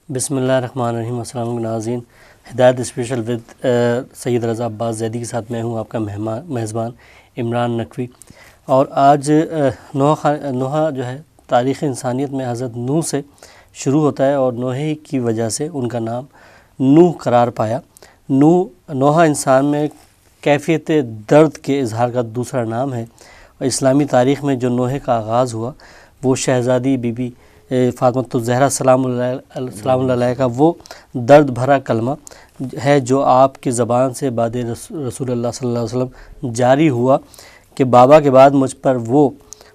بسم اللہ الرحمن الرحیم۔ السلام علیکم ناظرین، ہدایت اسپیشل ود سید رضا عباس زیدی کے ساتھ میں ہوں آپ کا میزبان عمران نقوی۔ اور آج نوح جو ہے تاریخ انسانیت میں حضرت نوح سے شروع ہوتا ہے، اور نوح کی وجہ سے ان کا نام نوح قرار پایا۔ نوح انسان میں کیفیت درد کے اظہار کا دوسرا نام ہے، اور اسلامی تاریخ میں جو نوح کا آغاز ہوا وہ شہزادی بی بی فاطمۃ الزہرا سلام اللہ علیہ کا وہ درد بھرا کلمہ ہے جو آپ کی زبان سے بعد رسول اللہ صلی اللہ علیہ وسلم جاری ہوا کہ بابا کے بعد مجھ پر وہ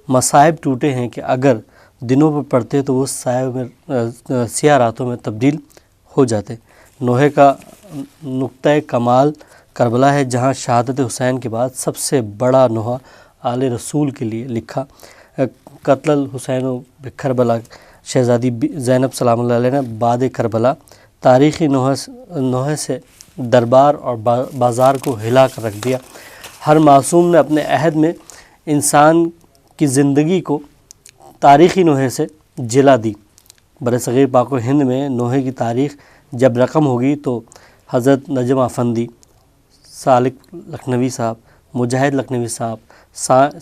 مصائب ٹوٹے ہیں کہ اگر دنوں پر پڑھتے تو وہ سیاہ راتوں میں تبدیل ہو جاتے۔ نوح کا نقطۂ کمال کربلا ہے، جہاں شہادت حسین کے بعد سب سے بڑا نوحہ آل رسول کے لیے لکھا۔ قتل الحسین و کربلا، شہزادی زینب سلام اللہ علیہ نے بعد کربلا تاریخی نوح سے دربار اور بازار کو ہلا کر رکھ دیا۔ ہر معصوم نے اپنے عہد میں انسان کی زندگی کو تاریخی نوح سے جلا دی۔ برصغیر پاک و ہند میں نوح کی تاریخ جب رقم ہوگی تو حضرت نجم افندی، سالک لکھنوی صاحب، مجاہد لکھنوی صاحب،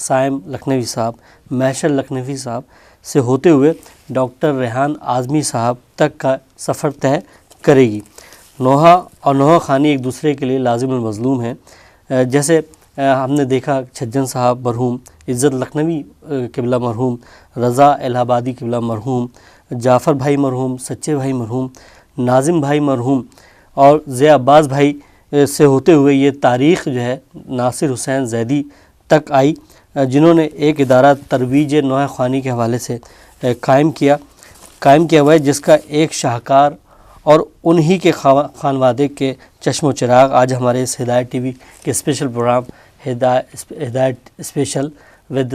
سائم لکھنوی صاحب، محشر لکھنوی صاحب سے ہوتے ہوئے ڈاکٹر ریحان اعظمی صاحب تک کا سفر طے کرے گی۔ نوح اور نوح خانی ایک دوسرے کے لیے لازم المظلوم ہیں۔ جیسے ہم نے دیکھا چھجن صاحب مرحوم، عزت لکھنوی قبلہ مرحوم، رضا الہ آبادی قبلہ مرحوم، جعفر بھائی مرحوم، سچے بھائی مرحوم، ناظم بھائی مرحوم، اور ضیاء عباس بھائی سے ہوتے ہوئے یہ تاریخ جو ہے ناصر حسین زیدی تک آئی، جنہوں نے ایک ادارہ ترویج نوح خوانی کے حوالے سے قائم کیا ہوا ہے، جس کا ایک شاہکار اور انہی کے خانوادے کے چشم و چراغ آج ہمارے اس ہدایت ٹی وی کے اسپیشل پروگرام ہدایت اسپیشل ود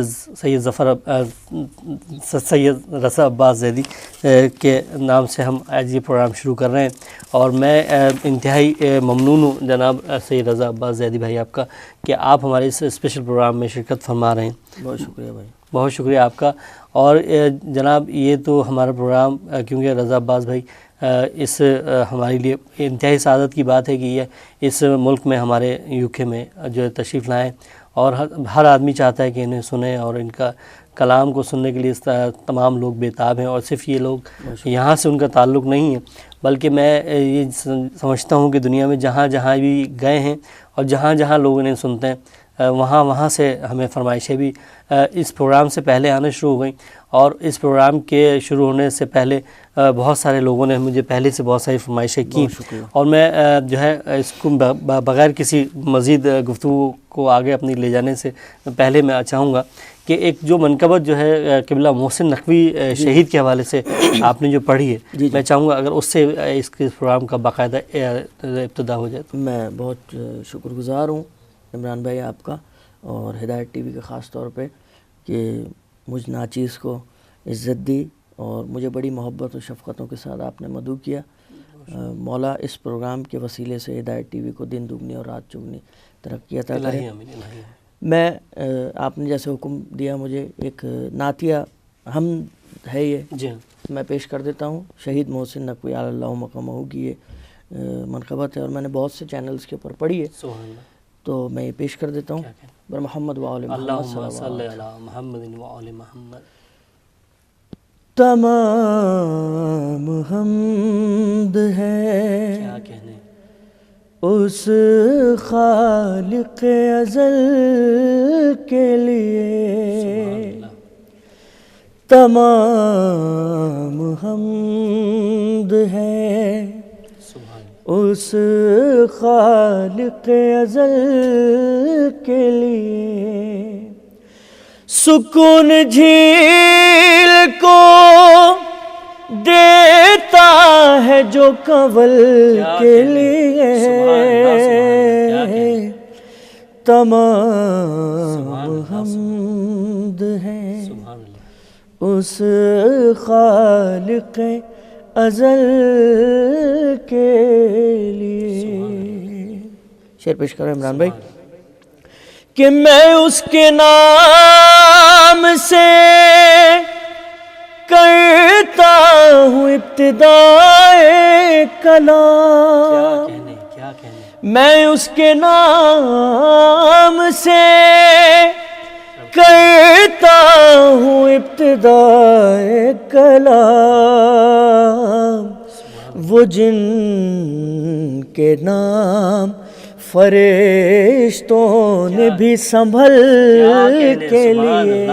سید رضا عباس زیدی کے نام سے ہم آج یہ پروگرام شروع کر رہے ہیں۔ اور میں انتہائی ممنون ہوں جناب سید رضا عباس زیدی بھائی آپ کا کہ آپ ہمارے اس اسپیشل پروگرام میں شرکت فرما رہے ہیں۔ بہت شکریہ بھائی، بہت شکریہ آپ کا۔ اور جناب یہ تو ہمارا پروگرام کیونکہ رضا عباس بھائی اس ہمارے لیے انتہائی سعادت کی بات ہے کہ یہ اس ملک میں ہمارے UK میں جو تشریف لائیں، اور ہر آدمی چاہتا ہے کہ انہیں سنیں، اور ان کا کلام کو سننے کے لیے تمام لوگ بےتاب ہیں۔ اور صرف یہ لوگ یہاں سے ان کا تعلق نہیں ہے، بلکہ میں یہ سمجھتا ہوں کہ دنیا میں جہاں جہاں بھی گئے ہیں اور جہاں جہاں لوگ انہیں سنتے ہیں وہاں سے ہمیں فرمائشیں بھی اس پروگرام سے پہلے آنا شروع ہو گئیں۔ اور اس پروگرام کے شروع ہونے سے پہلے بہت سارے لوگوں نے مجھے پہلے سے بہت ساری فرمائشیں کی، اور میں جو ہے اس کو بغیر کسی مزید گفتگو کو آگے اپنی لے جانے سے پہلے میں چاہوں گا کہ ایک جو منقبت جو ہے قبلہ محسن نقوی شہید کے حوالے سے آپ نے جو پڑھی ہے، میں چاہوں گا اگر اس سے اس کے پروگرام کا باقاعدہ ابتدا ہو جائے تو۔ میں بہت شکر گزار ہوں عمران بھائی آپ کا، اور ہدایت ٹی وی کا خاص طور پہ کہ مجھ ناچیز کو عزت دی اور مجھے بڑی محبت و شفقتوں کے ساتھ آپ نے مدعو کیا۔ مولا اس پروگرام کے وسیلے سے ہدایت ٹی وی کو دن دگنی اور رات چگنی ترقی عطا کرے۔ میں آپ نے جیسے حکم دیا مجھے ایک نعتیہ حمد ہے یہ میں پیش کر دیتا ہوں۔ شہید محسن نقوی علی اللہ مقامہ کی یہ منقبت ہے، اور میں نے بہت سے چینلز کے اوپر پڑھی ہے، تو میں یہ پیش کر دیتا ہوں۔ بر محمد و آل محمد، اللہم صلی علی محمد و آل محمد۔ تمام حمد ہے کیا کہنے اس خالق ازل کے لیے، تمام حمد ہے اس خالق ازل کے لیے، سکون جھیل کو دیتا ہے جو کنول کے لیے، تمام حمد ہے اس خالق ازل کے لیے۔ شعر پیش کرو عمران بھائی۔ کہ میں اس کے نام سے کرتا ہوں ابتدائے کلام، کیا کہنے میں اس کے نام سے کرتا ہوں ابتدائے کلام، وہ جن کے نام فرشتوں نے بھی سنبھل کے لیے،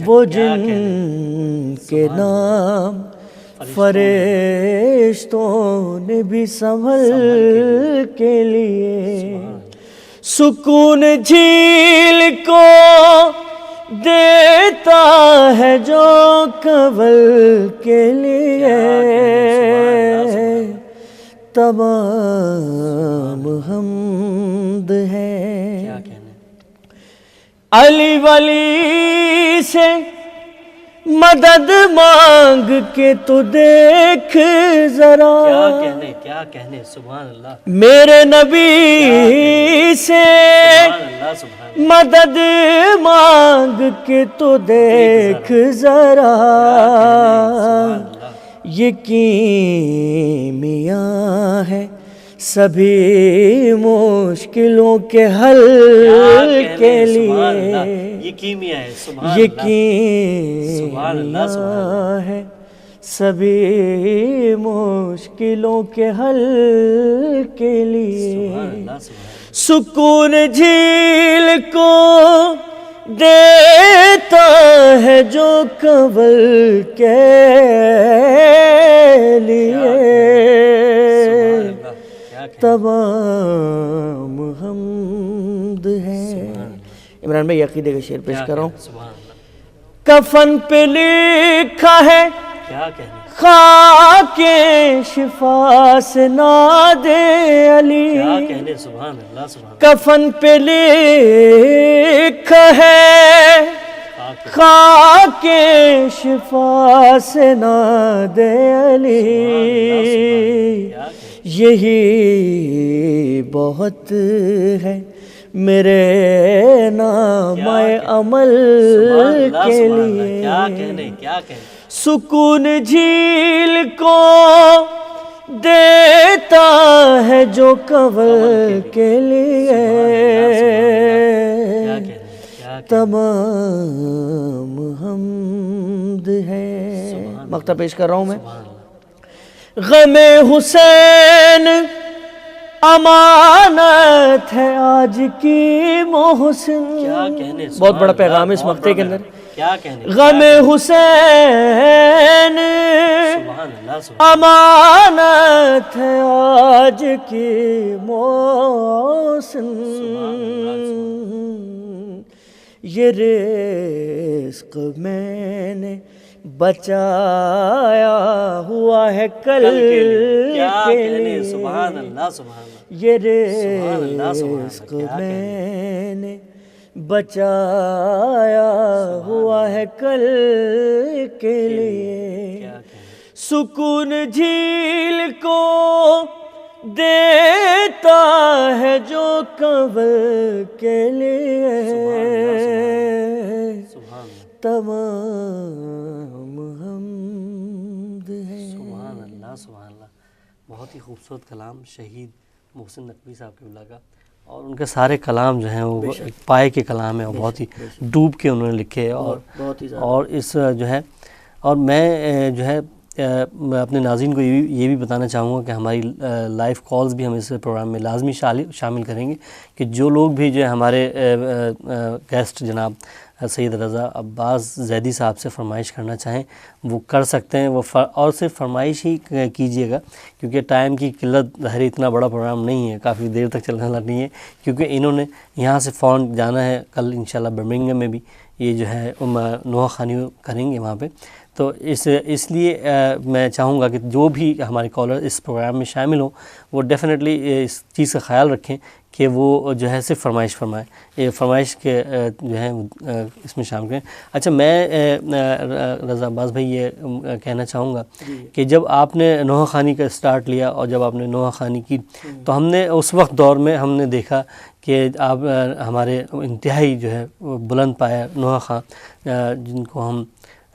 وہ جن کے نام فرشتوں نے بھی سنبھل کے لیے، سکون جھیل کو دیتا ہے جو کنول کے لیے، تمام حمد ہے علی ولی سے مدد مانگ کے تو دیکھ ذرا، کیا کہنے سبحان اللہ، میرے نبی سے مدد مانگ کے تو دیکھ ذرا، یہ کیمیاں ہے سبھی مشکلوں کے حل کے لیے، یہ کیمیا ہے یہ کیمیا ہے سبھی مشکلوں کے حل کے لیے، سکون جھیل کو دیتا ہے جو کنول کے لیے، تمام حمد ہے۔ عمران بھائی عقیدے کا شعر پیش کر رہا ہوں، کفن پہ لکھا ہے خاک شفا سے ناد علی، کفن پہ لکھا ہے خاک شفا سے ناد علی، یہی بہت ہے میرے نام عمل کے لیے، سکون جھیل کو دیتا ہے جو کنول کے لیے، تمام حمد ہے۔ مقطع پیش کر رہا ہوں میں، غم حسین امانت ہے آج کی محسن، بہت بڑا پیغام ہے اس مقطع کے اندر، غم حسین امانت ہے آج کی محسن، یہ رزق میں نے بچایا ہوا ہے کل کے لیے، یہ رزق میں نے بچایا ہوا ہے کل کے لیے، سکون جھیل کو دیتا ہے جو کنول کے لیے، تمام حمد ہے۔ سبحان اللہ سبحان اللہ، بہت ہی خوبصورت کلام شہید محسن نقوی صاحب قبلہ کا، اور ان کے سارے کلام جو ہیں وہ ایک پائے کے کلام ہیں، اور بہت ہی ڈوب کے انہوں نے لکھے، اور اس جو ہے، اور میں جو ہے میں اپنے ناظرین کو یہ بھی بتانا چاہوں گا کہ ہماری لائیو کالز بھی ہم اس پروگرام میں لازمی شامل کریں گے، کہ جو لوگ بھی جو ہے ہمارے گیسٹ جناب سید رضا عباس زیدی صاحب سے فرمائش کرنا چاہیں وہ کر سکتے ہیں، وہ اور صرف فرمائش ہی کیجیے گا، کیونکہ ٹائم کی قلت ظاہر اتنا بڑا پروگرام نہیں ہے، کافی دیر تک چلنے والا نہیں ہے، کیونکہ انہوں نے یہاں سے فوراً جانا ہے، کل انشاءاللہ برمنگھم میں بھی یہ جو ہے نوحہ خوانی کریں گے وہاں پہ، تو اس لیے میں چاہوں گا کہ جو بھی ہمارے کالر اس پروگرام میں شامل ہوں وہ ڈیفینیٹلی اس چیز کا خیال رکھیں کہ وہ جو ہے صرف فرمائش فرمائیں، یہ فرمائش کے جو ہے اس میں شامل کریں۔ اچھا، میں رضا عباس بھائی یہ کہنا چاہوں گا کہ جب آپ نے نوحہ خوانی کا اسٹارٹ لیا اور جب آپ نے نوحہ خوانی کی، تو ہم نے اس وقت دور میں ہم نے دیکھا کہ آپ ہمارے انتہائی جو ہے بلند پایا نوحہ خواں، جن کو ہم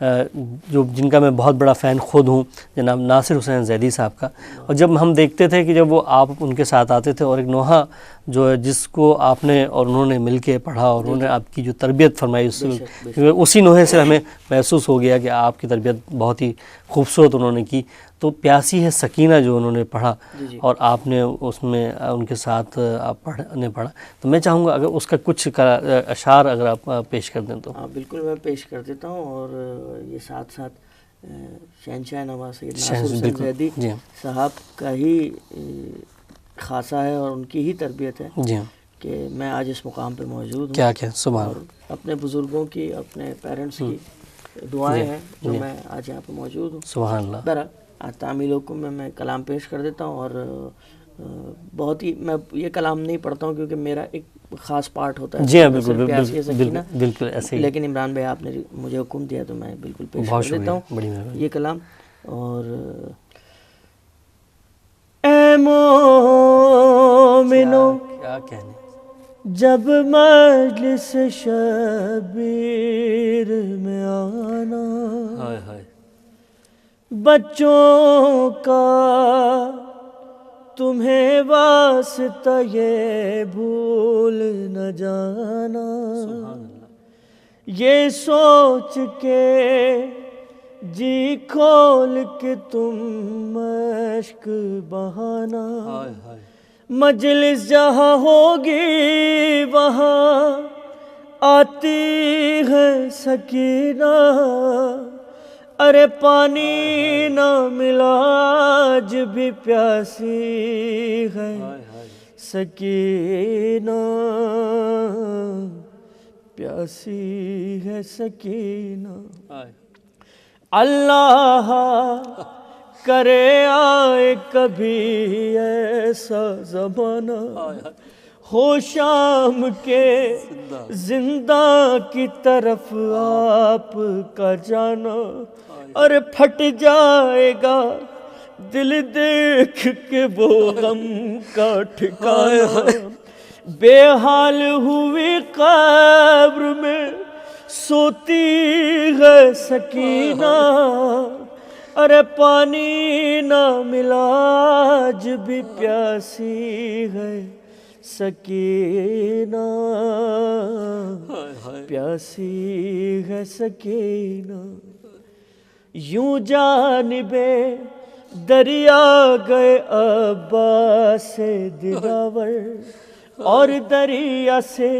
جو جن کا میں بہت بڑا فین خود ہوں، جناب ناصر حسین زیدی صاحب کا. اور جب ہم دیکھتے تھے کہ جب وہ آپ ان کے ساتھ آتے تھے اور ایک نوحہ جو ہے جس کو آپ نے اور انہوں نے مل کے پڑھا اور انہوں نے آپ کی جو تربیت فرمائی، اسی نوحے سے ہمیں محسوس ہو گیا کہ آپ کی تربیت بہت ہی خوبصورت انہوں نے کی. تو پیاسی ہے سکینہ جو انہوں نے پڑھا اور آپ نے اس میں ان کے ساتھ آپ نے پڑھا، تو میں چاہوں گا اگر اس کا کچھ اشعار اگر آپ پیش کر دیں تو. ہاں بالکل میں پیش کر دیتا ہوں. اور یہ ساتھ ساتھ شہنشاہ نوا سید ناصر حسین زیدی صاحب کا ہی خاصہ ہے اور ان کی ہی تربیت ہے کہ میں آج اس مقام پہ موجود ہوں. کیا سبحان اور اپنے بزرگوں کی، اپنے پیرنٹس کی دعائیں ہیں جو میں آج یہاں پہ موجود ہوں. سبحان اللہ. آج تعمیل حکم میں کلام پیش کر دیتا ہوں. اور بہت ہی میں یہ کلام نہیں پڑھتا ہوں کیونکہ میرا ایک خاص پارٹ ہوتا ہے. جی ہاں بالکل بالکل ایسے ہی. لیکن عمران بھائی آپ نے مجھے حکم دیا تو میں بالکل پیش کر دیتا ہوں یہ کلام. اور اے مومنو کیا کہنے، جب مجلس شبیر میں آنا، بچوں کا تمہیں واسطہ یہ بھول نہ جانا، یہ سوچ کے جی کھول کے تم مشق بہانا، مجلس جہاں ہوگی وہاں آتی ہے سکینہ، ارے پانی نہ ملا آج بھی پیاسی ہے سکینہ، پیاسی ہے سکینہ. اللہ کرے آئے کبھی ایسا زمانہ، ہو شام کے زندہ کی طرف آپ کا جانا، اور پھٹ جائے گا دل دیکھ کے وہ غم کا ٹھکانہ، بے حال ہوئی قبر میں سوتی ہے سکینہ، ارے پانی نہ ملا آج بھی پیاسی ہے سکینہ، پیاسی ہے سکینہ. یوں جانبے دریا گئے عباس سے دلاور، اور دریا سے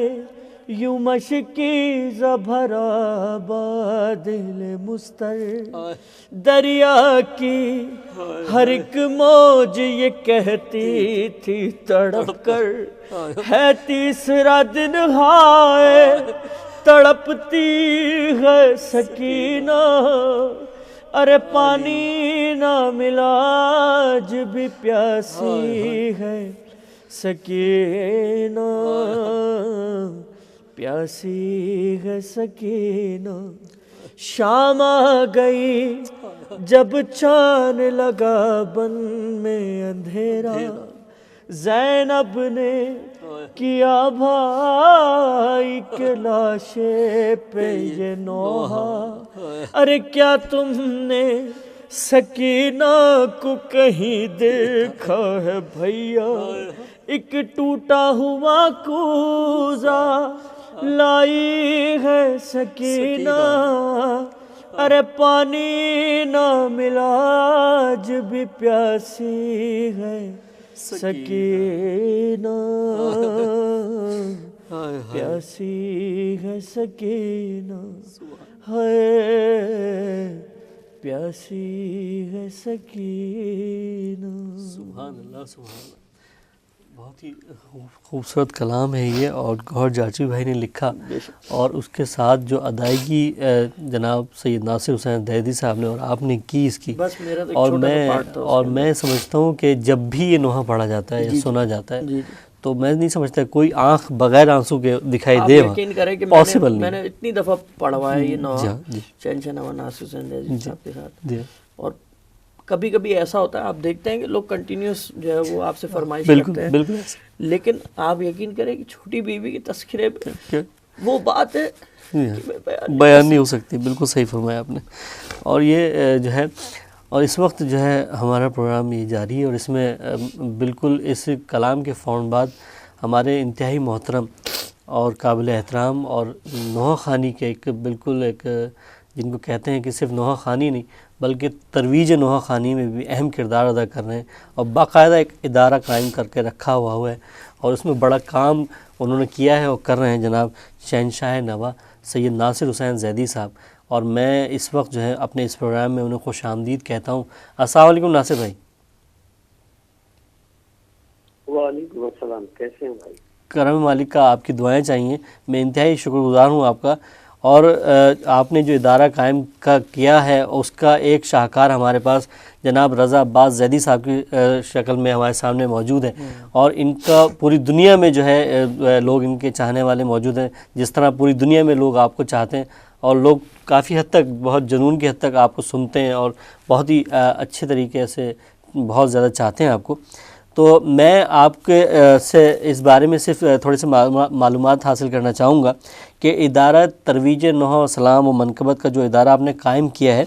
یوں مشکی بھرا بادل مستر، دریا کی ہر ایک موج یہ کہتی تھی تڑپ کر، ہے تیسرا دن ہائے تڑپتی ہے سکینہ، ارے پانی نہ ملا آج بھی پیاسی ہے سکینہ، پیاسی ہے سکینہ. شام آ گئی جب چاند لگا بن میں اندھیرا، زینب نے کیا بھائی کے لاشے پہ یہ نوحہ، ارے کیا تم نے سکینہ کو کہیں دیکھا ہے بھیا، ایک ٹوٹا ہوا کوزہ لائی ہے سکینہ، ارے پانی نہ ملا آج بھی پیاسی ہے سکینہ، پیاسی ہے سکینہ، ہے پیاسی ہے سکینہ. سبحان اللہ سبحان اللہ. بہت ہی خوبصورت کلام ہے یہ، اور گوہر جاچی بھائی نے لکھا، اور اس کے ساتھ جو ادائیگی جناب سید ناصر حسین زیدی صاحب نے اور آپ نے کی اس کی، اور میں سمجھتا ہوں کہ جب بھی یہ نوحہ پڑھا جاتا ہے یا سنا جاتا ہے تو میں نہیں سمجھتا کوئی آنکھ بغیر آنسو کے دکھائی دے، یقین کریں کہ پاسبل میں نے اتنی دفعہ پڑھا ہوا ہے یہ نوحہ شہنشاہ نوا ناصر حسین زیدی صاحب کے ساتھ. اور کبھی کبھی ایسا ہوتا ہے آپ دیکھتے ہیں کہ لوگ کنٹینیوس جو ہے وہ آپ سے فرمائش کرتے ہیں، لیکن آپ یقین کریں کہ چھوٹی بیوی کے تذکرے پہ وہ بات ہے بیان نہیں ہو سکتی. بالکل صحیح فرمایا آپ نے. اور یہ جو ہے اور اس وقت جو ہے ہمارا پروگرام یہ جاری ہے اور اس میں بالکل اس کلام کے فوراً بعد ہمارے انتہائی محترم اور قابل احترام اور نوحہ خوانی کے ایک بالکل ایک جن کو کہتے ہیں کہ صرف نوحہ خوانی نہیں بلکہ ترویج نوحہ خوانی میں بھی اہم کردار ادا کر رہے ہیں اور باقاعدہ ایک ادارہ قائم کر کے رکھا ہوا ہے اور اس میں بڑا کام انہوں نے کیا ہے اور کر رہے ہیں جناب شہنشاہ نوا سید ناصر حسین زیدی صاحب. اور میں اس وقت جو ہے اپنے اس پروگرام میں انہیں خوش آمدید کہتا ہوں. السلام علیکم ناصر بھائی. وعلیکم السلام. کیسے ہیں بھائی؟ کرم مالک کا آپ کی دعائیں چاہیے. میں انتہائی شکر گزار ہوں آپ کا. اور آپ نے جو ادارہ قائم کیا ہے اس کا ایک شاہکار ہمارے پاس جناب رضا عباس زیدی صاحب کی شکل میں ہمارے سامنے موجود ہے اور ان کا پوری دنیا میں جو ہے لوگ ان کے چاہنے والے موجود ہیں جس طرح پوری دنیا میں لوگ آپ کو چاہتے ہیں اور لوگ کافی حد تک بہت جنون کی حد تک آپ کو سنتے ہیں اور بہت ہی اچھے طریقے سے بہت زیادہ چاہتے ہیں آپ کو. تو میں آپ کے سے اس بارے میں صرف تھوڑے سے معلومات حاصل کرنا چاہوں گا کہ ادارہ ترویج نوحہ و سلام و منقبت کا جو ادارہ آپ نے قائم کیا ہے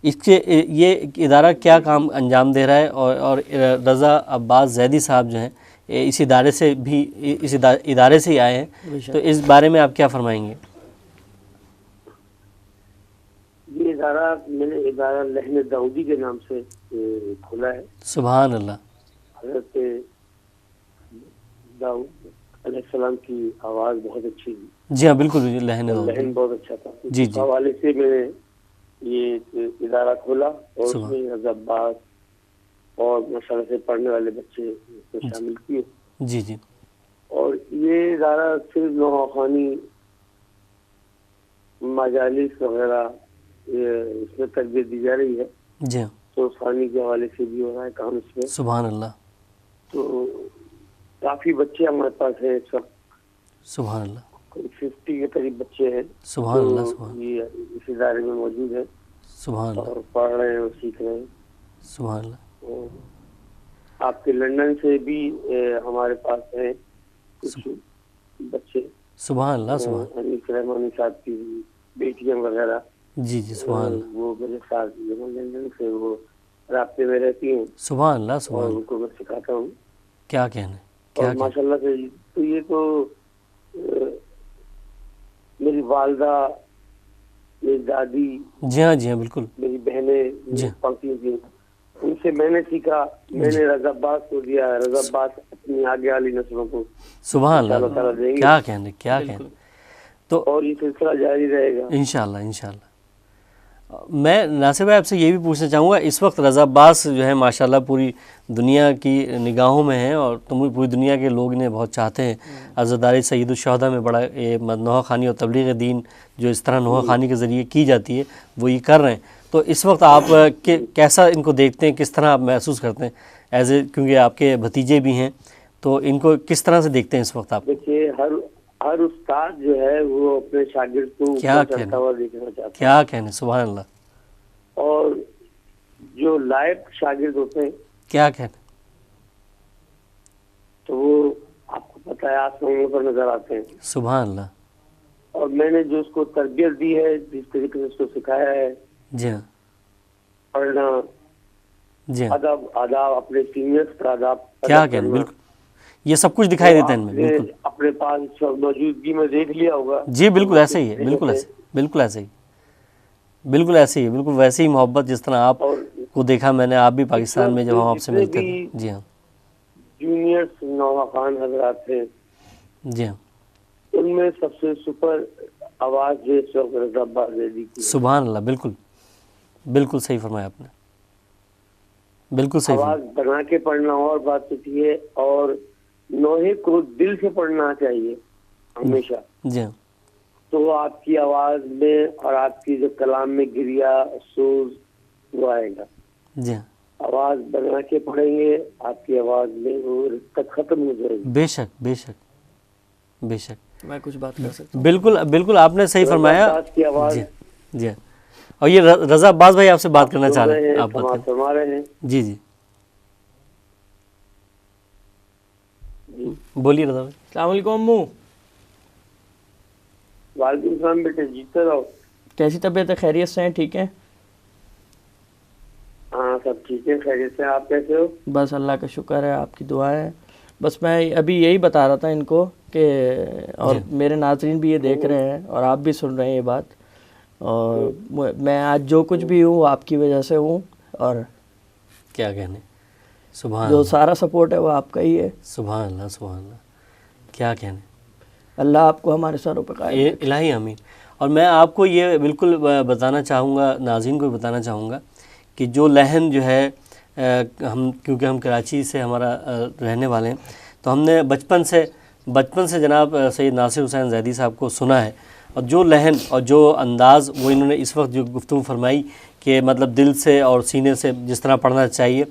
اس کے یہ ادارہ کیا کام انجام دے رہا ہے اور رضا عباس زیدی صاحب جو ہیں اس ادارے سے بھی اس ادارے سے ہی آئے ہیں تو اس بارے میں آپ کیا فرمائیں گے؟ یہ ادارہ میں نے ادارہ لہن داؤدی کے نام سے کھولا ہے. سبحان اللہ. حضرت داؤد علیہ السلام کی آواز بہت اچھی تھی. جی ہاں بالکل لہن بہت اچھا تھا. جی اس حوالے سے میں نے یہ ادارہ کھولا اور اس میں رضا عباس اور مشاءاللہ سے پڑھنے والے بچے کو شامل کیے. جی جی. اور یہ ادارہ صرف نوحہ خوانی مجالس وغیرہ اس میں تربیت دی جا رہی ہے. جی تو خوانی کے حوالے سے بھی ہو رہا ہے کام اس میں. سبحان اللہ. تو کافی بچے ہمارے پاس ہیں اس وقت. سبحان اللہ. 50 کے قریب بچے ہیں سبحان اللہ. یہ اس ادارے میں موجود ہیں. سبحان اللہ. اور پڑھ رہے ہیں اور سیکھ رہے ہیں. سبحان اللہ. آپ کے لندن سے بھی ہمارے پاس ہیں کچھ بچے. سبحان اللہ. سبحان انیس رحمانی صاحب کی بیٹیاں وغیرہ. جی جی. سبحان اللہ. وہ میرے ساتھ لندن سے وہ رابطے میں رہتی ہیں. سبحان اللہ. سبحان اور اللہ. ان کو میں سکھاتا ہوں. کیا کہنے. اور ماشاء اللہ سے تو یہ تو میری والدہ میری دادی. جی ہاں جی ہاں بالکل. میری بہنیں پڑھتی تھیں ان سے میں نے سیکھا. میں نے رضا عباس کو دیا. رضا عباس اپنی آگے والی نسلوں کو سبحان اللہ. کیا کہنے. کیا کہنے. تو اور یہ سلسلہ جاری رہے گا انشاءاللہ. انشاءاللہ. میں ناصر بھائی آپ سے یہ بھی پوچھنا چاہوں گا اس وقت رضا عباس جو ہے ماشاءاللہ پوری دنیا کی نگاہوں میں ہیں اور پوری دنیا کے لوگ انہیں بہت چاہتے ہیں. عزاداری سید الشہداء میں بڑا نوحہ خوانی اور تبلیغ دین جو اس طرح نوحہ خوانی کے ذریعے کی جاتی ہے وہ یہ کر رہے ہیں. تو اس وقت آپ کیسا ان کو دیکھتے ہیں, کس طرح آپ محسوس کرتے ہیں ایز اے, کیونکہ آپ کے بھتیجے بھی ہیں, تو ان کو کس طرح سے دیکھتے ہیں اس وقت آپ؟ دیکھیے ہر استاد جو ہے وہ اپنے شاگرد کو کیا چلتا ہوا دیکھنا چاہتا ہے. کیا کہنے. سبحان اللہ. اور جو لائق شاگرد ہوتے ہیں کیا کہنے تو وہ آپ کو پتہ ہے آسمانوں پر نظر آتے ہیں. سبحان اللہ. اور میں نے جو اس کو تربیت دی ہے جس طریقے سے اس کو سکھایا ہے جی ہاں پڑھنا, جی آداب اپنے سینئرز کا آداب کیا کہنے. بالکل یہ سب کچھ دکھائی دیتا ہے ان میں. بالکل اپنے پاس موجودگی میں دیکھ لیا ہوگا. جی بالکل ایسے ہی ہے. بالکل ایسے. بالکل ایسے ہی. بالکل ایسے ہی. بالکل ویسے ہی محبت جس طرح آپ کو دیکھا میں نے, آپ بھی پاکستان میں جب ہم آپ سے ملتے تھے. جی ہاں جونیئرز نوحہ خوان حضرات تھے جی ہاں ان میں سب سے سپر آواز جو اس وقت رضا عباس زیدی کی. سبحان اللہ. بالکل بالکل صحیح فرمایا آپ نے. بالکل صحیح. آواز بنا کے پڑھنا اور بات ہوتی ہے اور نوحے کو دل سے پڑھنا چاہیے ہمیشہ. جی ہاں. تو آپ کی آواز میں اور آپ کی جو کلام میں گریا سوز وہ آئے گا. جی ہاں. آواز بنا کے پڑھیں گے آپ کی آواز میں وہ رقت ختم ہو جائے گی. بے شک بے شک بے شک. میں کچھ بات کر سکتا ہوں؟ بالکل بالکل آپ نے صحیح فرمایا. کی آواز جی جی. اور یہ رضا عباس بھائی آپ سے بات کرنا چاہ رہے ہیں. آپ بات فرما رہے ہیں. جی جی بولیے رضا بھائی. السلام علیکم امو. وعلیکم السلام بیٹے, جیتے رہو. کیسی طبیعت ہے؟ خیریت سے ہیں؟ ٹھیک ہے؟ ہاں سب ٹھیک ہے, خیریت سے. آپ کیسے ہو؟ بس اللہ کا شکر ہے, آپ کی دعا ہے. بس میں ابھی یہی بتا رہا تھا ان کو کہ, اور میرے ناظرین بھی یہ دیکھ رہے ہیں اور آپ بھی سن رہے ہیں یہ بات, اور میں آج جو کچھ بھی ہوں وہ آپ کی وجہ سے ہوں, اور کیا کہنے, سبحان جو اللہ, سارا سپورٹ ہے وہ آپ کا ہی ہے. سبحان اللہ, سبحان اللہ, کیا کہنے. اللہ آپ کو ہمارے سروں پہ قائم رکھے. الہی آمین. اور میں آپ کو یہ بالکل بتانا چاہوں گا, ناظرین کو بتانا چاہوں گا کہ جو لحن جو ہے, ہم کیونکہ ہم کراچی سے ہمارا رہنے والے ہیں, تو ہم نے بچپن سے جناب سید ناصر حسین زیدی صاحب کو سنا ہے, اور جو لحن اور جو انداز وہ انہوں نے اس وقت جو گفتگو فرمائی کہ مطلب دل سے اور سینے سے جس طرح پڑھنا چاہیے,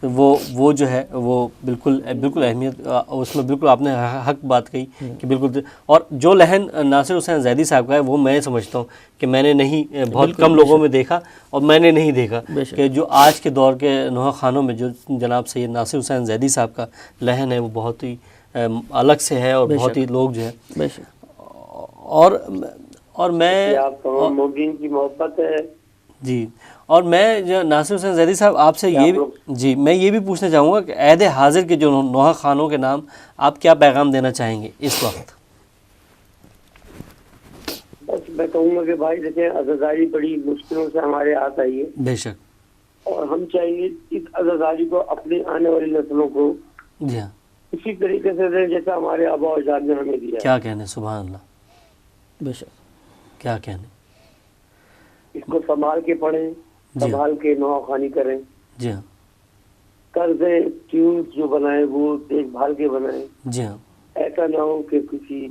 وہ جو ہے وہ بالکل اہمیت, اس میں بالکل آپ نے حق بات کہی کہ بالکل. اور جو لحن ناصر حسین زیدی صاحب کا ہے وہ میں سمجھتا ہوں کہ میں نے نہیں, بہت کم لوگوں میں دیکھا, اور میں نے نہیں دیکھا کہ جو آج کے دور کے نوحہ خانوں میں جو جناب سید ناصر حسین زیدی صاحب کا لحن ہے وہ بہت ہی الگ سے ہے, اور بہت ہی لوگ جو ہے. اور میں آپ تمام مومنین کی محبت ہے. جی, اور میں جو ناصر حسین زیدی صاحب آپ سے میں یہ بھی پوچھنا چاہوں گا کہ عہد حاضر کے جو نوحہ خانوں کے نام آپ کیا پیغام دینا چاہیں گے اس وقت؟ بس میں کہوں گا کہ بھائی دیکھیں, عزاداری بڑی مشکلوں سے ہمارے ہاتھ آئی ہے, بے شک, اور ہم چاہیں گے اس عزاداری کو اپنی آنے والی نسلوں کو جی ہاں اسی طریقے سے دیں جیسا ہمارے آبا و اجداد نے ہمیں دیا. کیا کہنے, سبحان اللہ, بے شک, کیا کہنے. اس کو سنبھال کے پڑھیں, سنبھال کے نوحہ خوانی کریں. جی ہاں, قرضے ٹیونز جو بنائیں وہ دیکھ بھال کے بنائیں. جی ہاں, ایسا نہ ہو کہ کسی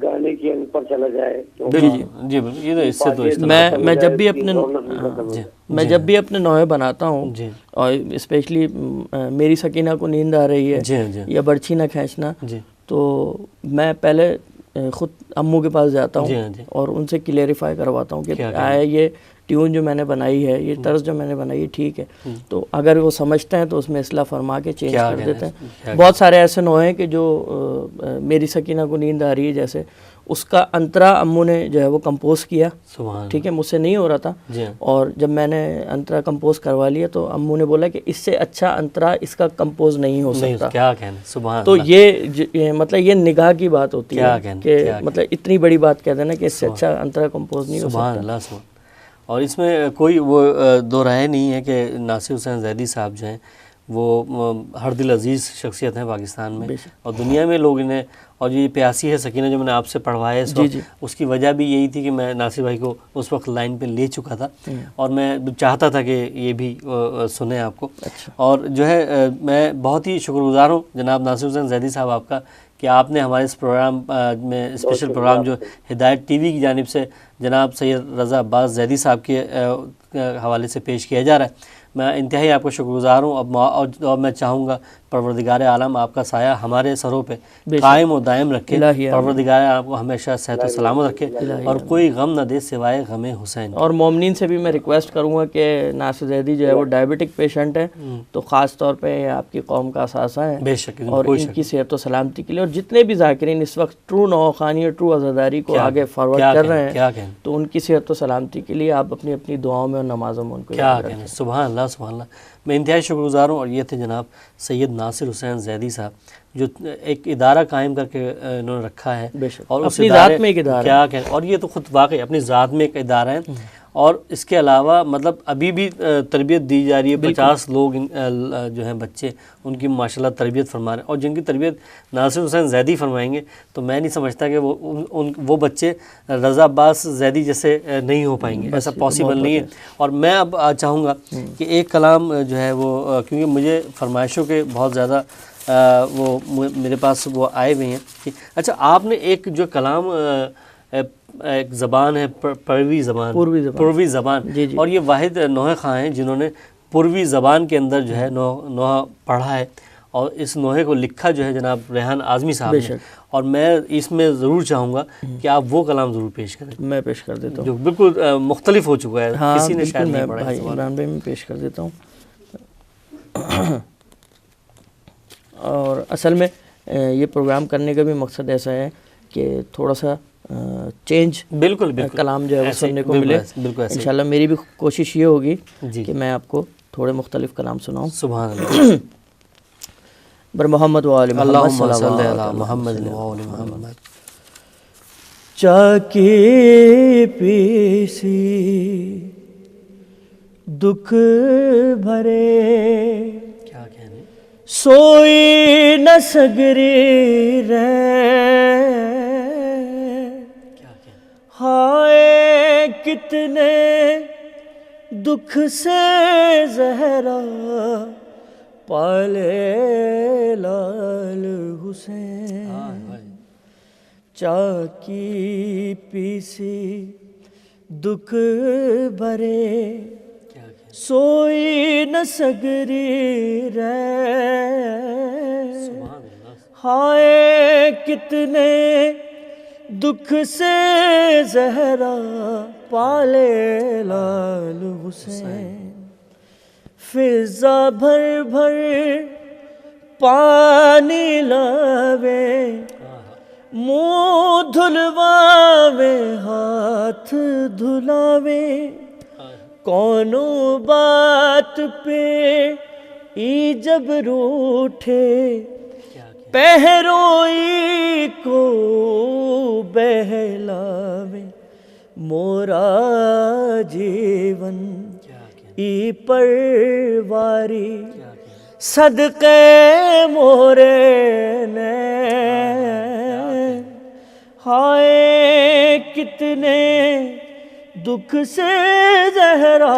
گانے کی انگ پر چلا جائے. جی یہ تو اس سے تو میں جب بھی اپنے نوحے بناتا ہوں, جی, اور اسپیشلی میری سکینہ کو نیند آ رہی ہے, جی, یا برچھی نہ کھینچنا, جی, تو میں پہلے خود امو کے پاس جاتا ہوں, جی, اور ان سے کلیریفائی کرواتا ہوں کہ یہ ٹیون جو میں نے بنائی ہے, یہ طرز جو میں نے بنائی ہے ٹھیک ہے, تو اگر وہ سمجھتے ہیں تو اس میں اصلاح فرما کے چینج کر دیتے ہیں. بہت سارے ایسے نوحے ہیں کہ جو میری سکینہ کو نیند آ رہی ہے, جیسے اس کا انترا امو نے جو ہے وہ کمپوز کیا, ٹھیک ہے, مجھ سے نہیں ہو رہا تھا, اور جب میں نے انترا کمپوز کروا لیا تو امو نے بولا کہ اس سے اچھا انترا اس کا کمپوز نہیں ہو سکتا. کیا کہنا, سبحان. تو یہ مطلب یہ نگاہ کی بات ہوتی ہے کہ مطلب اتنی بڑی بات کہہ دینا کہ اس سے اچھا انترا کمپوز نہیں ہو سکتا. سبحان اللہ, سبحان. اور اس میں کوئی وہ دو رائے نہیں ہے کہ ناصر حسین زیدی صاحب جو ہیں وہ ہر دل عزیز شخصیت ہیں پاکستان میں اور دنیا میں لوگ انہیں, اور یہ پیاسی ہے سکینہ جو میں نے آپ سے پڑھوایا اس وقت, اس کی وجہ بھی یہی تھی کہ میں ناصر بھائی کو اس وقت لائن پہ لے چکا تھا, اور میں چاہتا تھا کہ یہ بھی سنیں آپ کو. اور جو ہے میں بہت ہی شکر گزار ہوں جناب ناصر حسین زیدی صاحب آپ کا کہ آپ نے ہمارے اس پروگرام میں اسپیشل پروگرام جو ہدایت ٹی وی کی جانب سے جناب سید رضا عباس زیدی صاحب کے حوالے سے پیش کیا جا رہا ہے, میں انتہائی آپ کو شکر گزار ہوں. اور میں چاہوں گا پروردگار عالم آپ کا سایہ ہمارے سروں پہ قائم و دائم رکھے, پروردگار آپ کو ہمیشہ صحت و سلامت رکھے, اور کوئی غم نہ دے سوائے غم حسین. اور مومنین سے بھی میں ریکویسٹ کروں گا کہ ناصر زیدی جو ہے وہ ڈائبٹک پیشنٹ ہے, تو خاص طور پہ آپ کی قوم کا اثاثہ ہے, بے شک, اور ان کی صحت و سلامتی کے لیے, اور جتنے بھی ذاکرین اس وقت ٹرو نوحہ خوانی اور ٹرو عزاداری کو آگے فارورڈ کر رہے ہیں, تو ان کی صحت و سلامتی کے لیے آپ اپنی اپنی دعاؤں میں اور نمازوں میں ان کو کیا کہنا. سبحان اللہ, سبحان اللہ. میں انتہائی شکر گزار ہوں. اور یہ تھے جناب سید ناصر حسین زیدی صاحب, جو ایک ادارہ قائم کر کے انہوں نے رکھا ہے, اور اپنی ذات میں ایک ادارہ, کیا کہنا. اور یہ تو خود واقعی اپنی ذات میں ایک ادارہ ہے, اور اس کے علاوہ مطلب ابھی بھی تربیت دی جا رہی ہے. 50 لوگ جو ہیں بچے, ان کی ماشاءاللہ تربیت فرما رہے ہیں, اور جن کی تربیت ناصر حسین زیدی فرمائیں گے, تو میں نہیں سمجھتا کہ وہ بچے رضا عباس زیدی جیسے نہیں ہو پائیں گے, ایسا پاسبل نہیں ہے. اور میں اب چاہوں گا کہ ایک کلام جو ہے وہ, کیونکہ مجھے فرمائشوں کے بہت زیادہ وہ میرے پاس وہ آئے ہوئے ہیں کہ اچھا آپ نے ایک جو کلام ایک زبان ہے پروی زبان, اور یہ واحد نوحہ خواں ہیں جنہوں نے پروی زبان کے اندر جو ہے نوحہ پڑھا ہے, اور اس نوحے کو لکھا جو ہے جناب ریحان اعظمی صاحب نے, اور میں اس میں ضرور چاہوں گا کہ آپ وہ کلام ضرور پیش کریں. میں پیش کر دیتا ہوں, جو بالکل مختلف ہو چکا ہے, کسی نے شاید نہیں پڑھا. عمران بھائی میں پیش کر دیتا ہوں. اور اصل میں یہ پروگرام کرنے کا بھی مقصد ایسا ہے کہ تھوڑا سا چینج بالکل بالکل کلام جو ہے وہ سننے کو بالکل ملے. ایسے، بالکل ایسے. انشاءاللہ میری بھی کوشش یہ ہوگی جی کہ میں آپ کو تھوڑے مختلف کلام سناؤں. سبحان اللہ. بر محمد و آل محمد اللہم صلی صلوات علی محمد و آل محمد. چاکی پیسی دکھ بھرے کیا کہنے سوئی نہ سگری رہ، کیا کہنے ہائے کتنے دکھ سے زہرا پالے لال حسین. چاکی پیسی دکھ بھرے کیا کہنے سوئی نہ سگری رہ، سبحان اللہ. ہائے کتنے دکھ سے زہرا پالے لال حسین. فضا بھر بھر پانی لاوے، منہ دھلواوے ہاتھ دھلاوے، کونوں بات پہ ای جب روٹھے، پہروئی کو بہلاوے. مورا جیون ای پرواری صدقے مورے نے، ہائے کتنے دکھ سے زہرا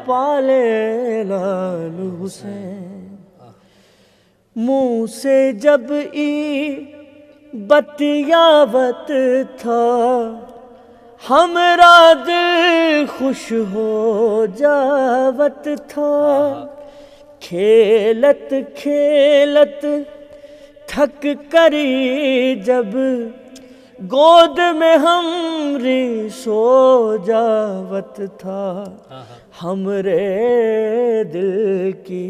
پالے لال حسین. منہ سے جب ای بتیاوت تھا، ہمرا دل خوش ہو جاوت تھا. کھیلت کھیلت تھک کری جب گود میں ہمری سو جاوت تھا، ہمرے دل کی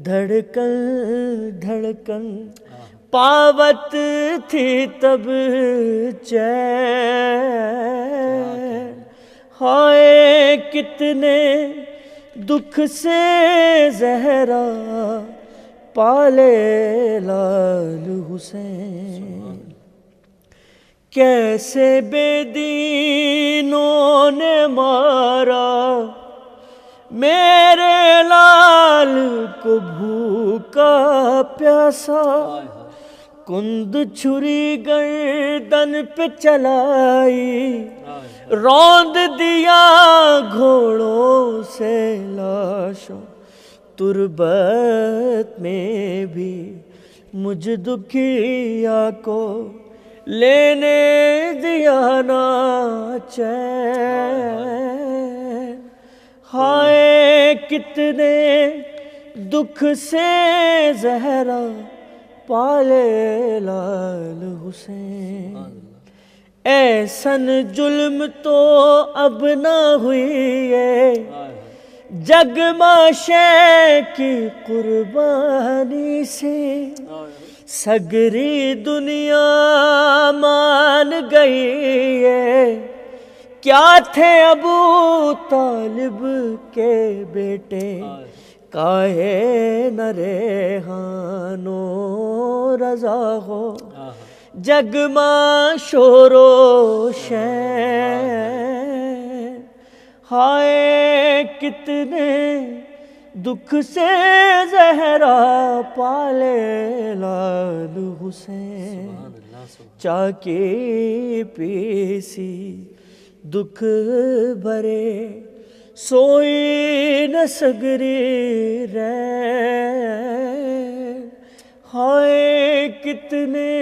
دھڑکن دھڑکن پاوت تھی تب چین. ہائے کتنے دکھ سے زہرا پالے لال حسین. کیسے بے دینوں نے مارا میرے لال کو بھوکا پیاسا، کند چھری گردن پہ چلائی، روند دیا گھوڑوں سے لاشوں. تربت میں بھی مجھ دکھیا کو لینے دیا نہ چین. ہائے کتنے دکھ سے زہرا پالے لال حسین. ایسن ظلم تو اب نہ ہوئی ہے، جگ ماشے کی قربانی سے. سگری دنیا مان گئی ہے، کیا تھے ابو طالب کے بیٹے، کاہے نہ ریحانو رضا ہو، جگ ماں شور و شین. ہائے کتنے دکھ سے زہرا پالے لال حسین. چاکی پیسی دکھ بھرے سوئی نہ سگری رہ، ہائے کتنے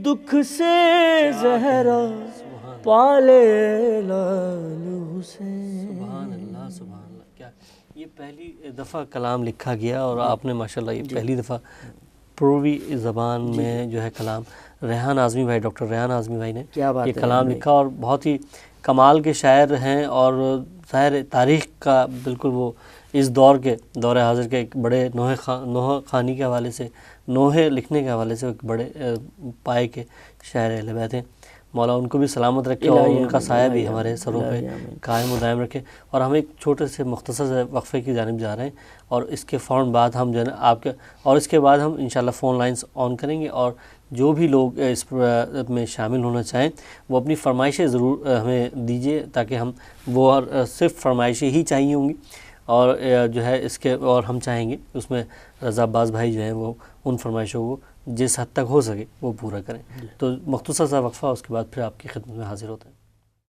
دکھ سے زہرا پالے لال حسین. سبحان اللہ سبحان اللہ. کیا یہ پہلی دفعہ کلام لکھا گیا اور آپ نے ماشاءاللہ یہ پہلی دفعہ پروی زبان میں جو ہے کلام ریحان اعظمی بھائی، ڈاکٹر ریحان اعظمی بھائی نے یہ کلام لکھا، اور بہت ہی کمال کے شاعر ہیں، اور ظاہر تاریخ کا بالکل وہ اس دور کے دور حاضر کے ایک بڑے نوحہ خوانی کے حوالے سے، نوحے لکھنے کے حوالے سے ایک بڑے پائے کے شاعر اہل بیت ہیں. مولا ان کو بھی سلامت رکھے اور الہی ان کا آمین، سایہ بھی الہی ہمارے آمین، سروں پہ الہی آمین۔ قائم و دائم رکھے۔ اور ہم ایک چھوٹے سے مختصر سے وقفے کی جانب جا رہے ہیں، اور اس کے فوراً بعد ہم جو ہے نا آپ کے، اور اس کے بعد ہم انشاءاللہ فون لائنز آن کریں گے، اور جو بھی لوگ اس میں شامل ہونا چاہیں وہ اپنی فرمائشیں ضرور ہمیں دیجیے، تاکہ ہم وہ صرف فرمائشیں ہی چاہیے ہوں گی، اور جو ہے اس کے، اور ہم چاہیں گے اس میں رضا عباس بھائی جو ہیں وہ ان فرمائشوں کو جس حد تک ہو سکے وہ پورا کریں۔ تو مختصر سا وقفہ، اس کے بعد پھر آپ کی خدمت میں حاضر ہوتے ہیں۔